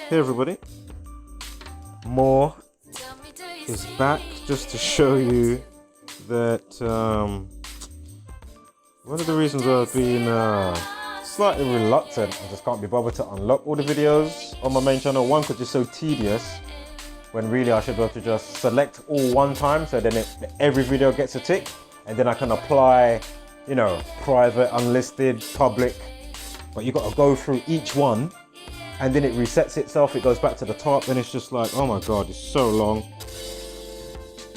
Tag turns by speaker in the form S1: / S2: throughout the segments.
S1: Hey everybody, more is back just to show you that one of the reasons I've been slightly reluctant and just can't be bothered to unlock all the videos on my main channel. One, because it's so tedious, when really I should be able to just select all one time, so then every video gets a tick, and then I can apply, you know, private, unlisted, public, but you got to go through each one and then it resets itself, it goes back to the top, and it's just like, oh my god, it's so long.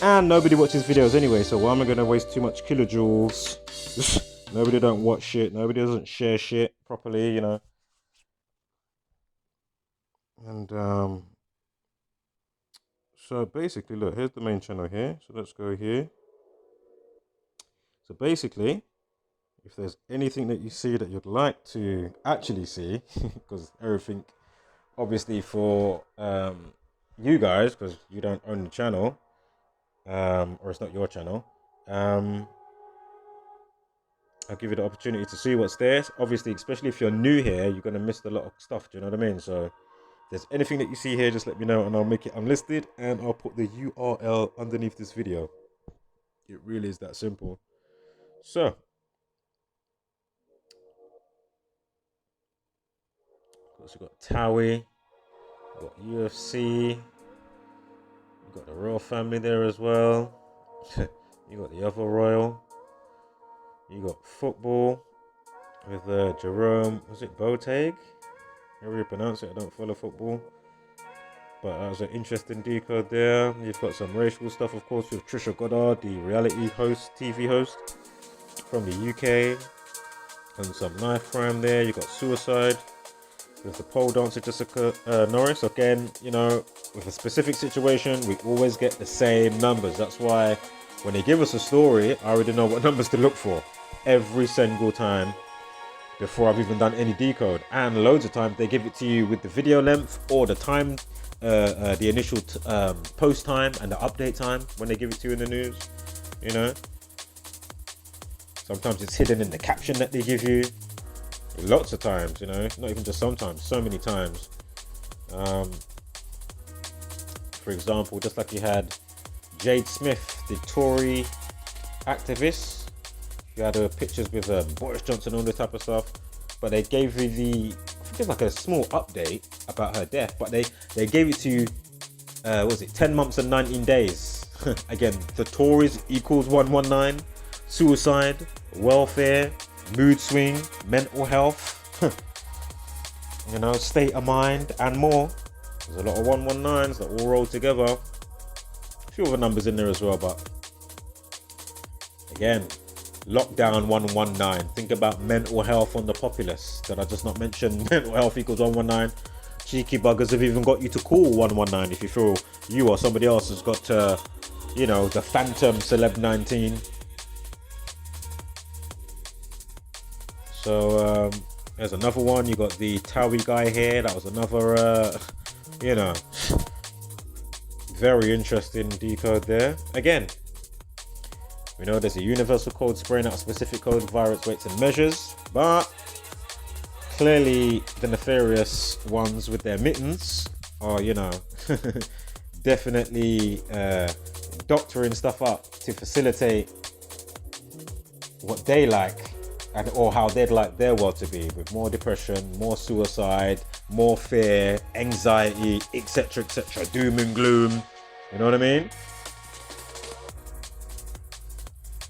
S1: And nobody watches videos anyway, so why am I going to waste too much kilojoules? Nobody don't watch shit, nobody doesn't share shit properly, you know. And so basically, look, here's the main channel here, so let's go here. So basically, if there's anything that you see that you'd like to actually see, because everything, obviously for you guys, because you don't own the channel, or it's not your channel, I'll give you the opportunity to see what's there. Obviously, especially if you're new here, you're going to miss a lot of stuff, do you know what I mean? So if there's anything that you see here, just let me know and I'll make it unlisted, and I'll put the URL underneath this video. It really is that simple. So we've got Towie, we've got UFC, you've got the royal family there as well. You got the other royal. You got football with Jerome, was it Boateng? However you pronounce it, I don't follow football. But that was an interesting decode there. You've got some racial stuff, of course, with Trisha Goddard, the reality host, TV host from the UK. And some knife crime there. You got suicide with the pole dancer Jessica Norris. Again, you know, with a specific situation, we always get the same numbers. That's why when they give us a story, I already know what numbers to look for every single time before I've even done any decode. And loads of times they give it to you with the video length or the time, the initial post time and the update time when they give it to you in the news, you know. Sometimes it's hidden in the caption that they give you. Lots of times, you know, not even just sometimes, so many times. For example, just like you had Jade Smith, the Tory activist. You had pictures with Boris Johnson, all this type of stuff. But they gave you the, I think it's like a small update about her death, but they gave it to you, what was it, 10 months and 19 days. Again, the Tories equals 119, suicide, welfare, mood swing, mental health, you know, state of mind, and more. There's a lot of 119s that all roll together. A few other numbers in there as well, but again, lockdown 119. Think about mental health on the populace. Did I just not mention mental health equals 119? Cheeky buggers have even got you to call 119 if you feel you or somebody else has got, you know, the phantom celeb 19. So there's another one. You got the Towie guy here. That was another, you know, very interesting decode there. Again, we know there's a universal code spraying out a specific code, virus weights and measures, but clearly the nefarious ones with their mittens are, you know, definitely doctoring stuff up to facilitate what they like, and or how they'd like their world to be, with more depression, more suicide, more fear, anxiety, etc., etc., doom and gloom. You know what I mean?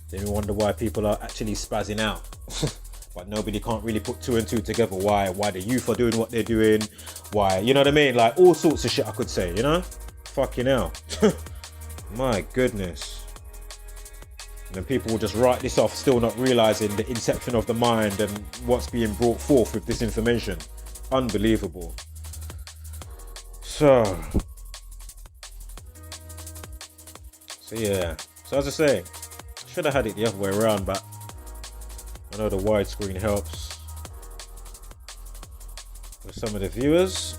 S1: Then we wonder why people are actually spazzing out. But nobody can't really put two and two together. Why the youth are doing what they're doing. Why, you know what I mean? Like all sorts of shit I could say, you know? Fucking hell. My goodness. And then people will just write this off, still not realizing the inception of the mind and what's being brought forth with this information. Unbelievable. So yeah. So as I say, should have had it the other way around, but I know the widescreen helps with some of the viewers.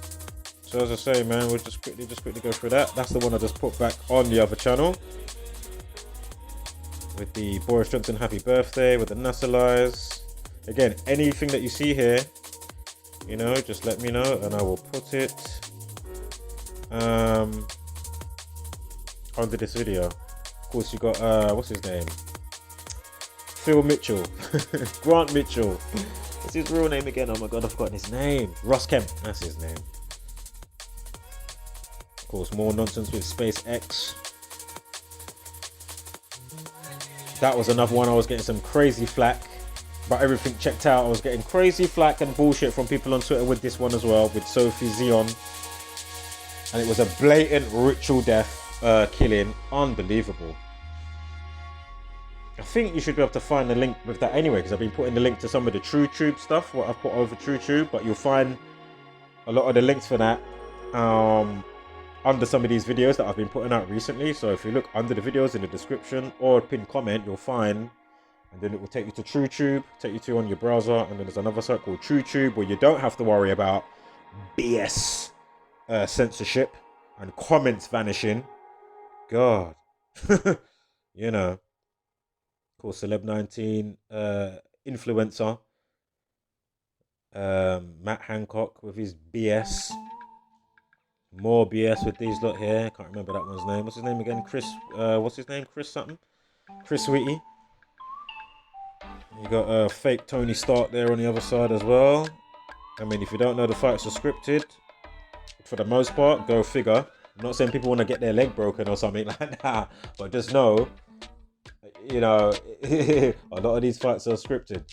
S1: So as I say, man, we'll just quickly go through that. That's the one I just put back on the other channel with the Boris Johnson happy birthday with the NASA lies. Again, anything that you see here, you know, just let me know and I will put it under this video. Of course, you got what's his name? Phil Mitchell, Grant Mitchell. What's his real name again? Oh my god, I've forgotten his name. Ross Kemp, that's his name. Of course, more nonsense with SpaceX. That was another one I was getting some crazy flack, but everything checked out. I was getting crazy flack and bullshit from people on Twitter with this one as well, with Sophie Zion. And it was a blatant ritual death killing. Unbelievable. I think you should be able to find the link with that anyway, because I've been putting the link to some of the TrueTube stuff, what I've put over TrueTube, but you'll find a lot of the links for that under some of these videos that I've been putting out recently. So if you look under the videos in the description or pinned comment, you'll find, and then it will take you to TrueTube, take you to on your browser, and then there's another site called TrueTube where you don't have to worry about BS censorship and comments vanishing. God. You know, of course, Celeb19 influencer Matt Hancock with his BS. More BS with these lot here. Can't remember that one's name. What's his name again? Chris. What's his name? Chris something. Chris Sweetie. You got fake Tony Stark there on the other side as well. I mean, if you don't know, the fights are scripted for the most part. Go figure. I'm not saying people want to get their leg broken or something like that, but just know, you know, a lot of these fights are scripted.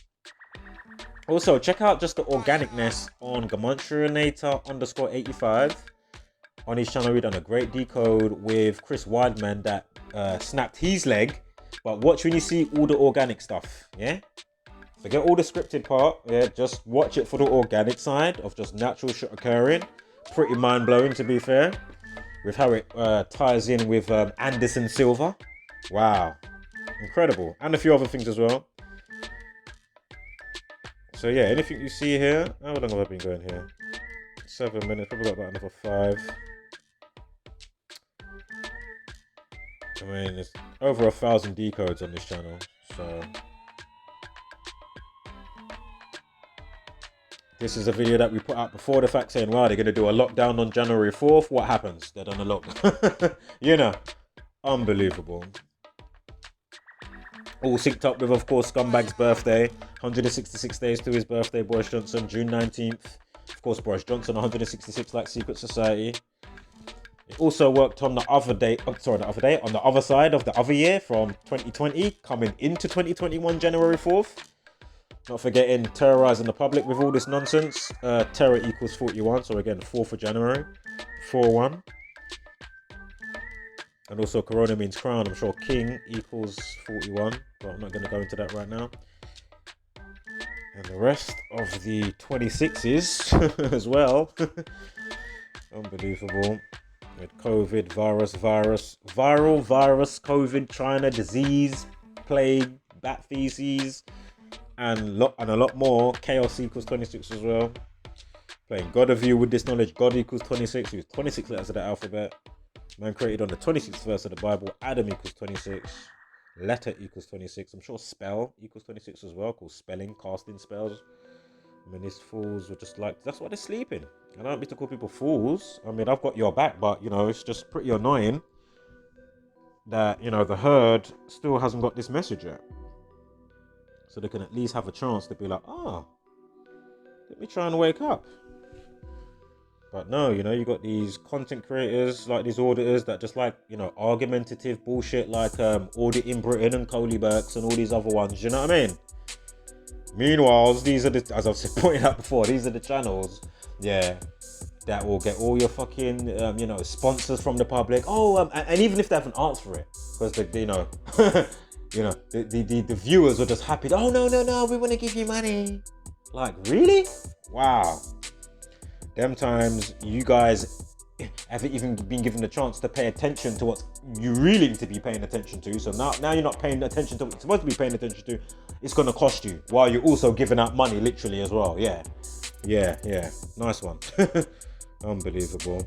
S1: Also, check out just the organicness on GematriaEffect.News on his channel. We've done a great decode with Chris Wildman that snapped his leg, but watch when you see all the organic stuff. Yeah, forget all the scripted part. Yeah, just watch it for the organic side of just natural shit occurring. Pretty mind-blowing, to be fair, with how it ties in with Anderson Silva. Wow, incredible. And a few other things as well. So yeah, anything you see here, how long have I been going here? 7 minutes, probably got about another 5. I mean, there's over 1,000 decodes on this channel, so this is a video that we put out before the fact, saying, wow, they're going to do a lockdown on January 4th. What happens? They're done a lockdown. You know, unbelievable. All synced up with, of course, Scumbag's birthday. 166 days to his birthday, Boris Johnson, June 19th. Of course, Boris Johnson, 166 like Secret Society. It also worked on the other day, on the other side of the other year, from 2020 coming into 2021, January 4th. Not forgetting terrorizing the public with all this nonsense. Terror equals 41, so again, 4th of January, 4-1. And also Corona means crown. I'm sure King equals 41, but I'm not going to go into that right now. And the rest of the 26s as well. Unbelievable. With COVID, viral virus, COVID, China, disease, plague, bat feces, and a lot more. Chaos equals 26 as well. Playing God of You with this knowledge. God equals 26. Use 26 letters of the alphabet. Man created on the 26th verse of the Bible. Adam equals 26. Letter equals 26. I'm sure spell equals 26 as well. Called spelling, casting spells. I mean, these fools were just like, that's why they're sleeping. I don't mean to call people fools. I mean, I've got your back, but, you know, it's just pretty annoying that, you know, the herd still hasn't got this message yet. So they can at least have a chance to be like, let me try and wake up. But no, you know, you got these content creators, like these auditors that just like, you know, argumentative bullshit like Auditing Britain and Coley Burks and all these other ones, you know what I mean? Meanwhile, these are the, as I've pointed out before, these are the channels, yeah, that will get all your fucking, you know, sponsors from the public. And even if they haven't asked for it, because you know, you know, the viewers are just happy. Oh no, we want to give you money. Like, really? Wow. Them times you guys haven't even been given the chance to pay attention to what you really need to be paying attention to. So now you're not paying attention to what you're supposed to be paying attention to. It's going to cost you while you're also giving out money literally as well. Yeah. Nice one. Unbelievable.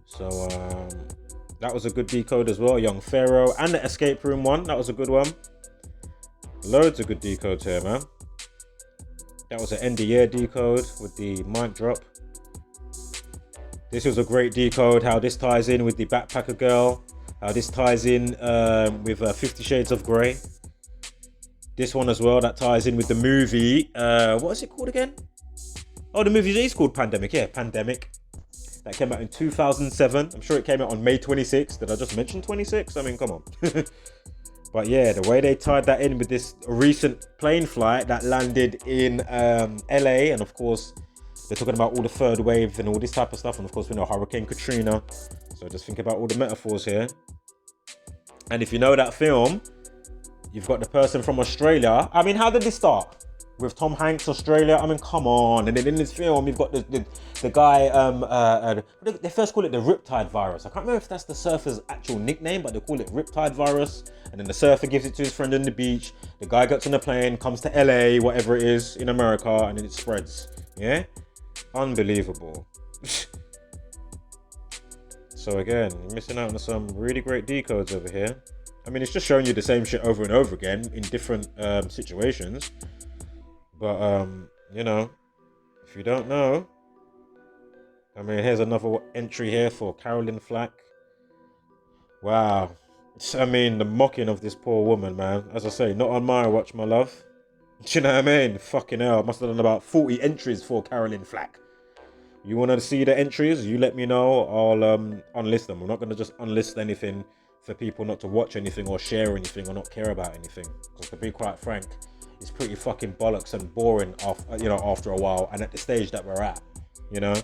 S1: So that was a good decode as well. Young Pharaoh and the escape room one. That was a good one. Loads of good decodes here, man. That was an end of year decode with the mic drop. This was a great decode. How this ties in with the Backpacker Girl. How this ties in with 50 Shades of Grey. This one as well, that ties in with the movie. What is it called again? Oh, the movie is called Pandemic. Yeah, Pandemic. That came out in 2007. I'm sure it came out on May 26th. Did I just mention 26? I mean, come on. But yeah, the way they tied that in with this recent plane flight that landed in LA. And of course, they're talking about all the third wave and all this type of stuff. And of course, we know Hurricane Katrina. So just think about all the metaphors here. And if you know that film, you've got the person from Australia. I mean, how did this start? With Tom Hanks, Australia. I mean, come on. And then in this film, you've got the guy, they first call it the Riptide virus. I can't remember if that's the surfer's actual nickname, but they call it Riptide virus. And then the surfer gives it to his friend on the beach. The guy gets on the plane, comes to LA, whatever it is, in America, and then it spreads. Yeah? Unbelievable. So again, you're missing out on some really great decodes over here. I mean, it's just showing you the same shit over and over again in different situations. But, you know, if you don't know, I mean, here's another entry here for Carolyn Flack. Wow. I mean, the mocking of this poor woman, man. As I say, not on my watch, my love. Do you know what I mean? Fucking hell. I must have done about 40 entries for Carolyn Flack. You want to see the entries? You let me know. I'll unlist them. I'm not going to just unlist anything for people not to watch anything or share anything or not care about anything. Because to be quite frank, it's pretty fucking bollocks and boring after a while, and at the stage that we're at, you know,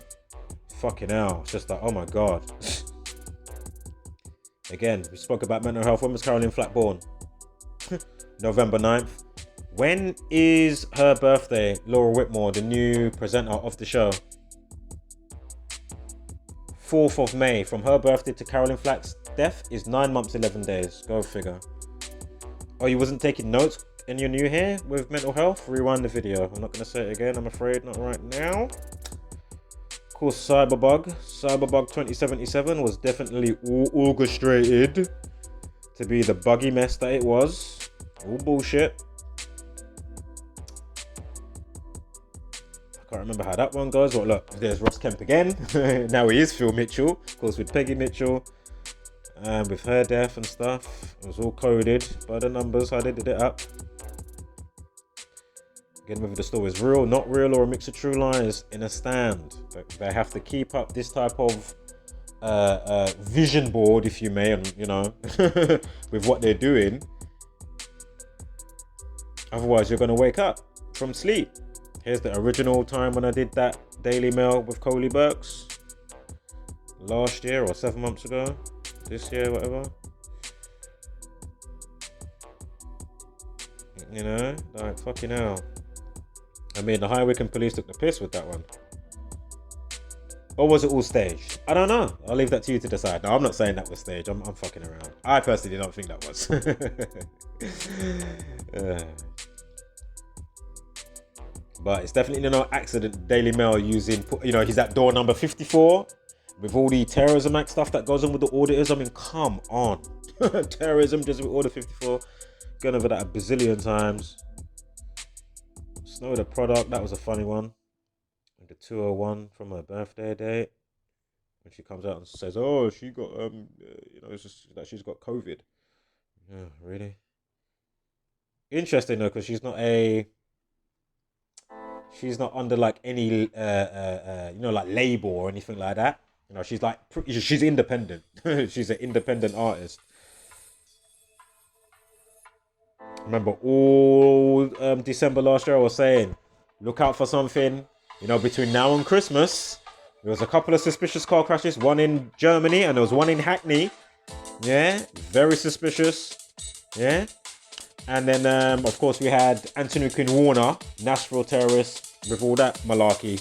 S1: fucking hell, it's just like, oh my god. Again, we spoke about mental health. When was Carolyn Flack born? November 9th. When is her birthday? Laura Whitmore, the new presenter of the show. 4th of May. From her birthday to Carolyn Flack's death is 9 months 11 days. Go figure. Oh, you wasn't taking notes? And you're new here with mental health, rewind the video. I'm not going to say it again, I'm afraid, not right now. Of course, Cyberbug 2077 was definitely all orchestrated to be the buggy mess that it was. All bullshit. I can't remember how that one goes. But look, there's Ross Kemp again. Now he is Phil Mitchell, of course, with Peggy Mitchell. And with her death and stuff, it was all coded by the numbers, how they did it up. Again, whether the story is real, not real, or a mix of true lies, in a stand. They have to keep up this type of vision board, if you may, and you know, with what they're doing. Otherwise, you're going to wake up from sleep. Here's the original time when I did that Daily Mail with Coley Burks. Last year or 7 months ago. This year, whatever. You know, like fucking hell. I mean, the High Wycombe police took the piss with that one. Or was it all staged? I don't know. I'll leave that to you to decide. No, I'm not saying that was staged. I'm fucking around. I personally don't think that was. But it's definitely no accident. Daily Mail using, you know, he's at door number 54 with all the terrorism act stuff that goes on with the auditors. I mean, come on. Terrorism just with order 54. Gone over that a bazillion times. Snow the product, that was a funny one. The 201 from her birthday date. When she comes out and says, oh, she got, you know, it's just that she's got COVID. Yeah, really? Interesting though, because she's not under like any, you know, like label or anything like that. You know, she's like, she's independent. She's an independent artist. Remember all December last year I was saying, look out for something, you know, between now and Christmas. There was a couple of suspicious car crashes, one in Germany and there was one in Hackney. Yeah, very suspicious. Yeah. And then, of course, we had Anthony Quinn Warner, Nashville terrorist, with all that malarkey.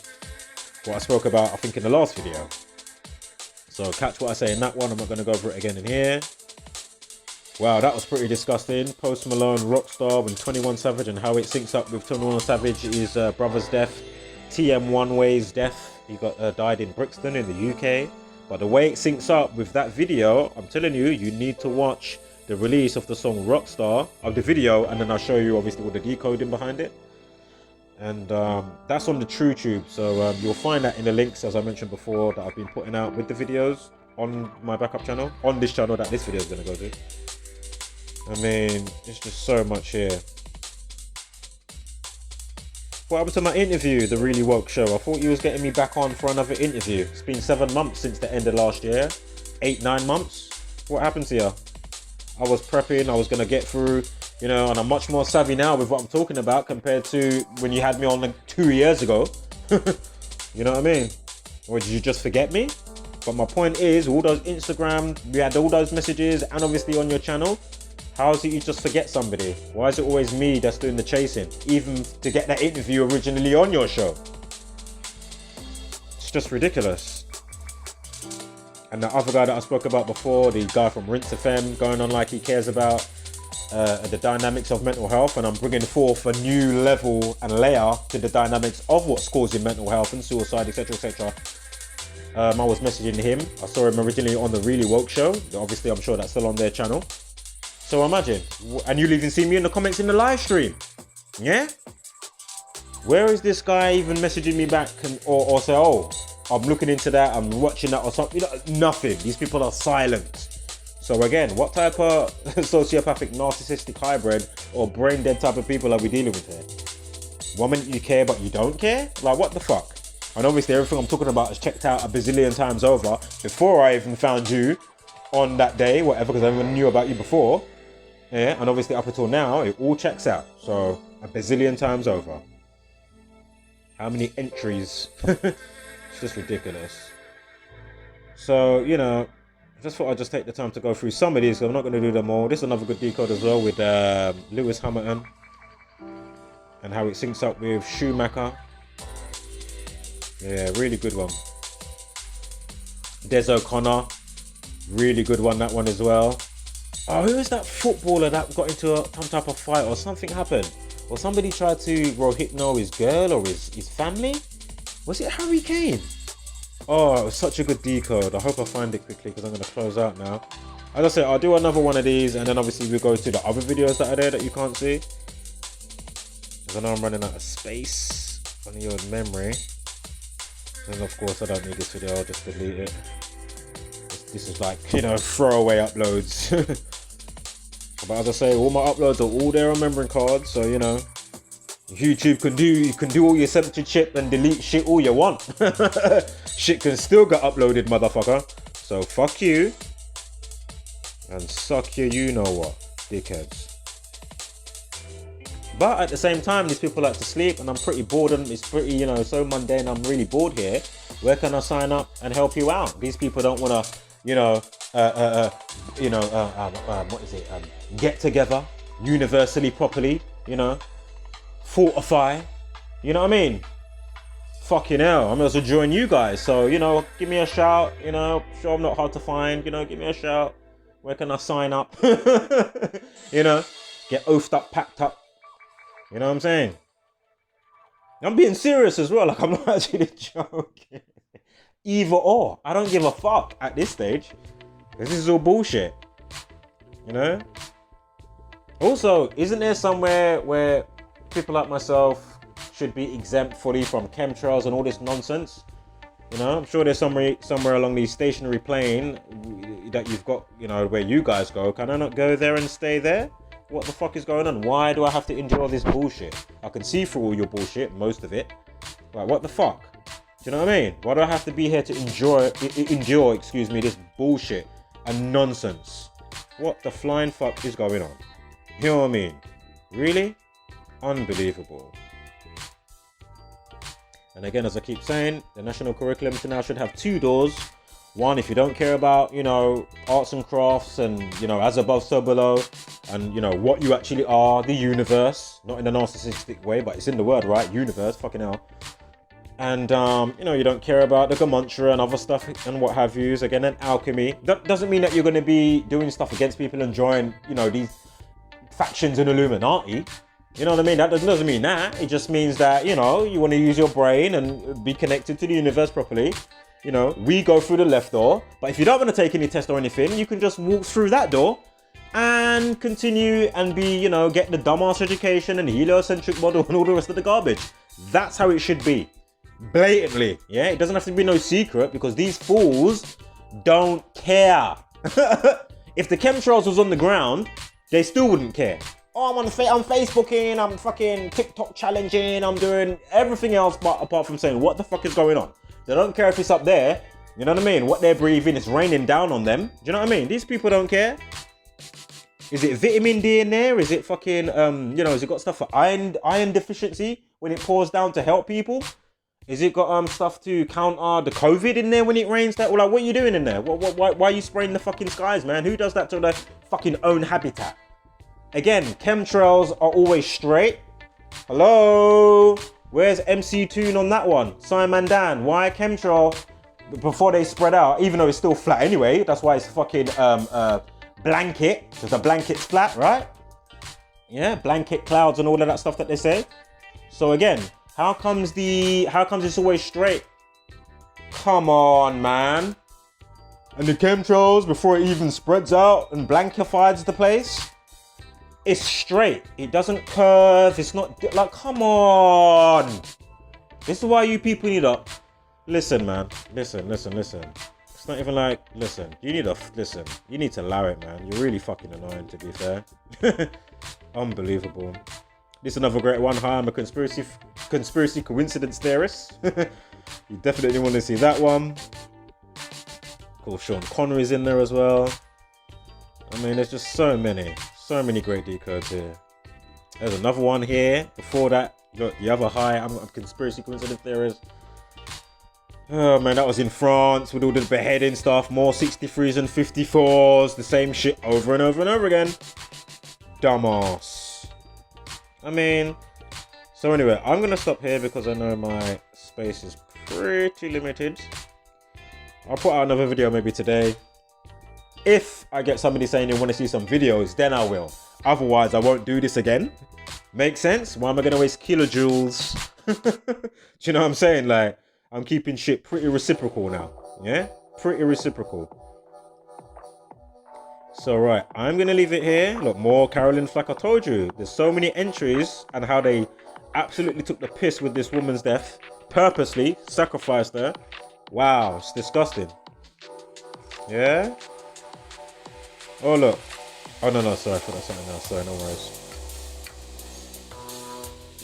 S1: What I spoke about, I think, in the last video. So catch what I say in that one. I'm not going to go over it again in here. Wow, that was pretty disgusting. Post Malone, Rockstar, and 21 Savage, and how it syncs up with 21 Savage's brother's death. TM One Way's death. He died in Brixton in the UK. But the way it syncs up with that video, I'm telling you, you need to watch the release of the song Rockstar, of the video, and then I'll show you obviously all the decoding behind it. And that's on the TrueTube. So you'll find that in the links, as I mentioned before, that I've been putting out with the videos on my backup channel, on this channel that this video is going to go to. I mean, it's just so much here. What happened to my interview, The Really Woke Show? I thought you was getting me back on for another interview. It's been 7 months since the end of last year. 8, 9 months. What happened to you? I was prepping, I was going to get through, you know, and I'm much more savvy now with what I'm talking about compared to when you had me on like 2 years ago. You know what I mean? Or did you just forget me? But my point is, all those Instagram, we had all those messages, and obviously on your channel, how is it you just forget somebody? Why is it always me that's doing the chasing? Even to get that interview originally on your show. It's just ridiculous. And the other guy that I spoke about before, the guy from Rinse FM, going on like he cares about the dynamics of mental health, and I'm bringing forth a new level and layer to the dynamics of what's causing mental health and suicide, etc, etc. I was messaging him. I saw him originally on The Really Woke Show. Obviously, I'm sure that's still on their channel. So imagine, and you'll even see me in the comments in the live stream. Yeah? Where is this guy even messaging me back or say, oh, I'm looking into that, I'm watching that or something? You know, nothing. These people are silent. So again, what type of sociopathic, narcissistic hybrid or brain dead type of people are we dealing with here? 1 minute you care, but you don't care? Like, what the fuck? And obviously everything I'm talking about is checked out a bazillion times over before I even found you on that day, whatever, because I never knew about you before. Yeah, and obviously up until now, it all checks out. So, a bazillion times over. How many entries? It's just ridiculous. So, you know, I just thought I'd just take the time to go through some of these. I'm not going to do them all. This is another good decode as well with Lewis Hamilton. And how it syncs up with Schumacher. Yeah, really good one. Des O'Connor. Really good one, that one as well. Oh, who is that footballer that got into some type of fight or something happened? Or somebody tried to rohypno his girl or his family? Was it Harry Kane? Oh, it was such a good decode. I hope I find it quickly because I'm going to close out now. As I said, I'll do another one of these and then obviously we'll go to the other videos that are there that you can't see. Because I know I'm running out of space on your memory. And of course I don't need this video, I'll just delete it. This is like, you know, throwaway uploads. But as I say, all my uploads are all there on memory cards, so you know, YouTube you can do all your censorship and delete shit all you want. Shit can still get uploaded, motherfucker. So fuck you. And suck you know what, dickheads. But at the same time, these people like to sleep and I'm pretty bored and it's pretty, you know, so mundane. I'm really bored here. Where can I sign up and help you out? These people don't want to, you know, what is it? Get together universally, properly, you know, fortify, you know what I mean? Fucking hell, I'm also join you guys. So, you know, give me a shout, you know, sure I'm not hard to find, you know, give me a shout. Where can I sign up? You know, get oathed up, packed up. You know what I'm saying? I'm being serious as well, like I'm not actually joking. Either or, I don't give a fuck at this stage. This is all bullshit. You know? Also, isn't there somewhere where people like myself should be exempt fully from chemtrails and all this nonsense? You know, I'm sure there's somewhere along the stationary plane that you've got, you know, where you guys go. Can I not go there and stay there? What the fuck is going on? Why do I have to endure this bullshit? I can see through all your bullshit, most of it. Like, what the fuck? Do you know what I mean? Why do I have to be here to endure, this bullshit and nonsense? What the flying fuck is going on? You know what I mean? Really? Unbelievable. And again, as I keep saying, the national curriculum now should have 2 doors. One, if you don't care about, you know, arts and crafts and, you know, as above, so below, and, you know, what you actually are, the universe, not in a narcissistic way, but it's in the word, right? Universe, fucking hell. And, you know, you don't care about the Gematria and other stuff and what have yous. Again, and alchemy. That doesn't mean that you're going to be doing stuff against people and join, you know, these factions in Illuminati. You know what I mean? That doesn't mean that. It just means that, you know, you want to use your brain and be connected to the universe properly. You know, we go through the left door, but if you don't want to take any test or anything, you can just walk through that door and continue and be, you know, get the dumbass education and heliocentric model and all the rest of the garbage. That's how it should be. Blatantly, yeah? It doesn't have to be no secret because these fools don't care. If the chemtrails was on the ground, they still wouldn't care. Oh, I'm Facebooking, I'm fucking TikTok challenging, I'm doing everything else apart from saying what the fuck is going on. They don't care if it's up there, you know what I mean? What they're breathing is raining down on them. Do you know what I mean? These people don't care. Is it vitamin D in there? Is it fucking, has it got stuff for iron deficiency when it pours down to help people? Is it got stuff to counter the COVID in there when it rains? Like, what are you doing in there? Why are you spraying the fucking skies, man? Who does that to their fucking own habitat? Again, chemtrails are always straight. Hello? Where's MC Toon on that one? Simon Dan, why chemtrail before they spread out? Even though it's still flat anyway. That's why it's fucking blanket. Because the blanket's flat, right? Yeah, blanket clouds and all of that stuff that they say. So again, how comes it's always straight? Come on, man. And the chemtrails, before it even spreads out and blankifies the place, it's straight. It doesn't curve. It's not like, come on. This is why you people need to listen, man. Listen. It's not even like, listen. You need to allow it, man. You're really fucking annoying, to be fair. Unbelievable. This is another great one. Hi, I'm a conspiracy coincidence theorist. You definitely want to see that one. Of course, Sean Connery's in there as well. I mean, there's just so many great decodes here. There's another one here. Before that, look, the other hi, I'm a conspiracy coincidence theorist. Oh man, that was in France with all the beheading stuff. More 63s and 54s. The same shit over and over and over again. Dumbass. I mean, so anyway, I'm going to stop here because I know my space is pretty limited. I'll put out another video maybe today. If I get somebody saying they want to see some videos, then I will. Otherwise, I won't do this again. Make sense? Why am I going to waste kilojoules? Do you know what I'm saying? Like, I'm keeping shit pretty reciprocal now. Yeah? Pretty reciprocal. So, right, I'm going to leave it here. Look, more Carolyn Flack. I told you, there's so many entries and how they absolutely took the piss with this woman's death. Purposely sacrificed her. Wow, it's disgusting. Yeah? Oh, look. Oh, no, sorry, I thought that's something else. Sorry, no worries.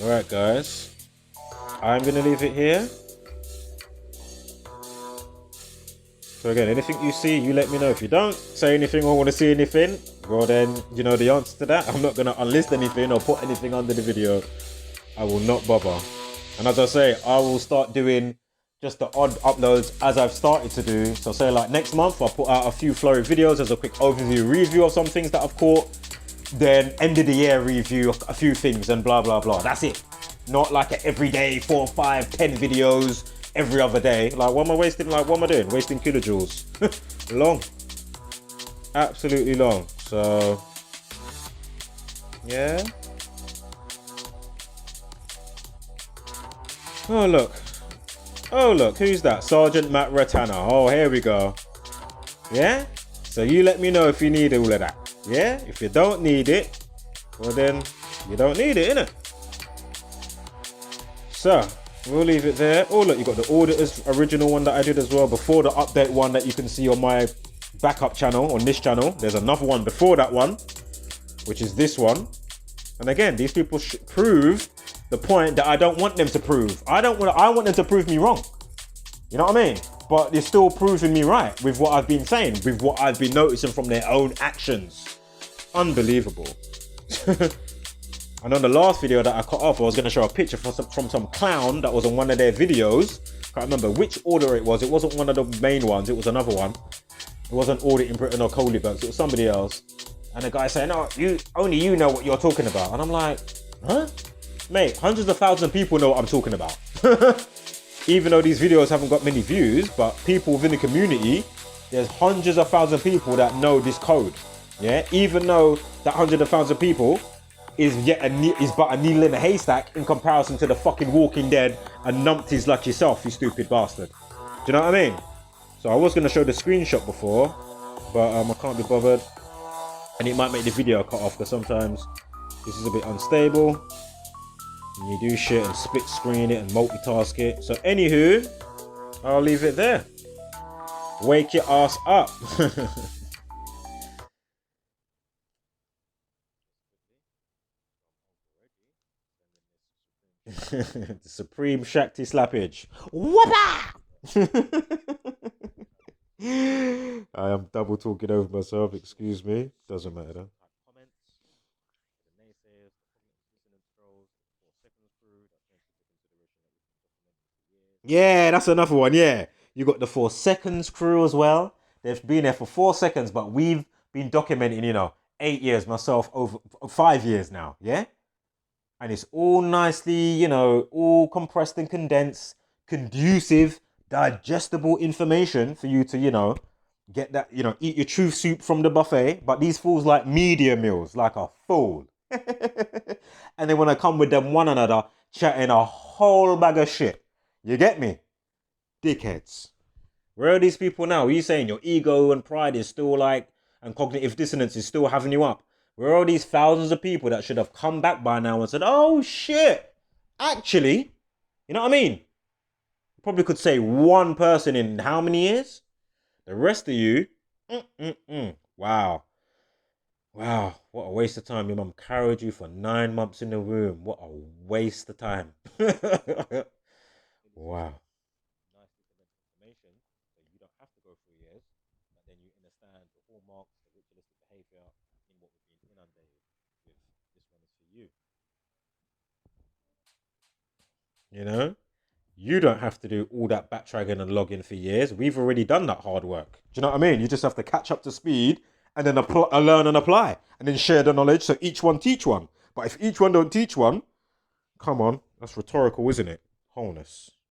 S1: Alright, guys. I'm going to leave it here. So again, anything you see, you let me know. If you don't say anything or want to see anything, well then, you know the answer to that. I'm not going to unlist anything or put anything under the video. I will not bother. And as I say, I will start doing just the odd uploads as I've started to do. So say like next month, I'll put out a few flurry videos as a quick overview review of some things that I've caught. Then end of the year review of a few things and blah, blah, blah. That's it. Not like an everyday 4, 5, 10 videos every other day. Like, what am I wasting? Like, what am I doing? Wasting kilojoules. Long. Absolutely long. So, yeah. Oh, look. Who's that? Sergeant Matt Ratana. Oh, here we go. Yeah? So you let me know if you need all of that. Yeah? If you don't need it, well then, you don't need it, innit? So, we'll leave it there. Oh, look, you got the Auditor's original one that I did as well before the update one that you can see on my backup channel, on this channel. There's another one before that one, which is this one. And again, these people prove the point that I don't want them to prove. I want them to prove me wrong. You know what I mean? But they're still proving me right with what I've been saying, with what I've been noticing from their own actions. Unbelievable. And on the last video that I cut off, I was going to show a picture from some clown that was on one of their videos. Can't remember which order it was. It wasn't one of the main ones. It was another one. It wasn't Audit in Britain or Coleybugs. It was somebody else. And the guy saying, "Oh, only you know what you're talking about." And I'm like, huh? Mate, hundreds of thousands of people know what I'm talking about. Even though these videos haven't got many views, but people within the community, there's hundreds of thousands of people that know this code. Yeah, even though that hundreds of thousands of people is but a needle in a haystack in comparison to the fucking Walking Dead and numpties like yourself, you stupid bastard. Do you know what I mean? So I was going to show the screenshot before, but I can't be bothered. And it might make the video cut off because sometimes this is a bit unstable. And you do shit and split screen it and multitask it. So anywho, I'll leave it there. Wake your ass up. The Supreme Shakti Slappage. Whoppa! I am double talking over myself, excuse me. Doesn't matter. Yeah, that's another one. Yeah, you got the 4 seconds crew as well. They've been there for 4 seconds, but we've been documenting, 8 years myself, over 5 years now. Yeah, and it's all nicely, all compressed and condensed, conducive, digestible information for you to, get that, eat your truth soup from the buffet. But these fools like media meals, like a fool. And they want to come with them one another, chatting a whole bag of shit. You get me? Dickheads. Where are these people now? Are you saying your ego and pride is still like, and cognitive dissonance is still having you up? Where are all these thousands of people that should have come back by now and said, oh shit, actually, you know what I mean? Probably could say one person in how many years? The rest of you, wow. Wow, what a waste of time. Your mum carried you for 9 months in the womb. What a waste of time. Wow. You know, you don't have to do all that backtracking and logging for years. We've already done that hard work. Do you know what I mean? You just have to catch up to speed and then learn and apply and then share the knowledge so each one teach one. But if each one don't teach one, come on, that's rhetorical, isn't it? Wholeness.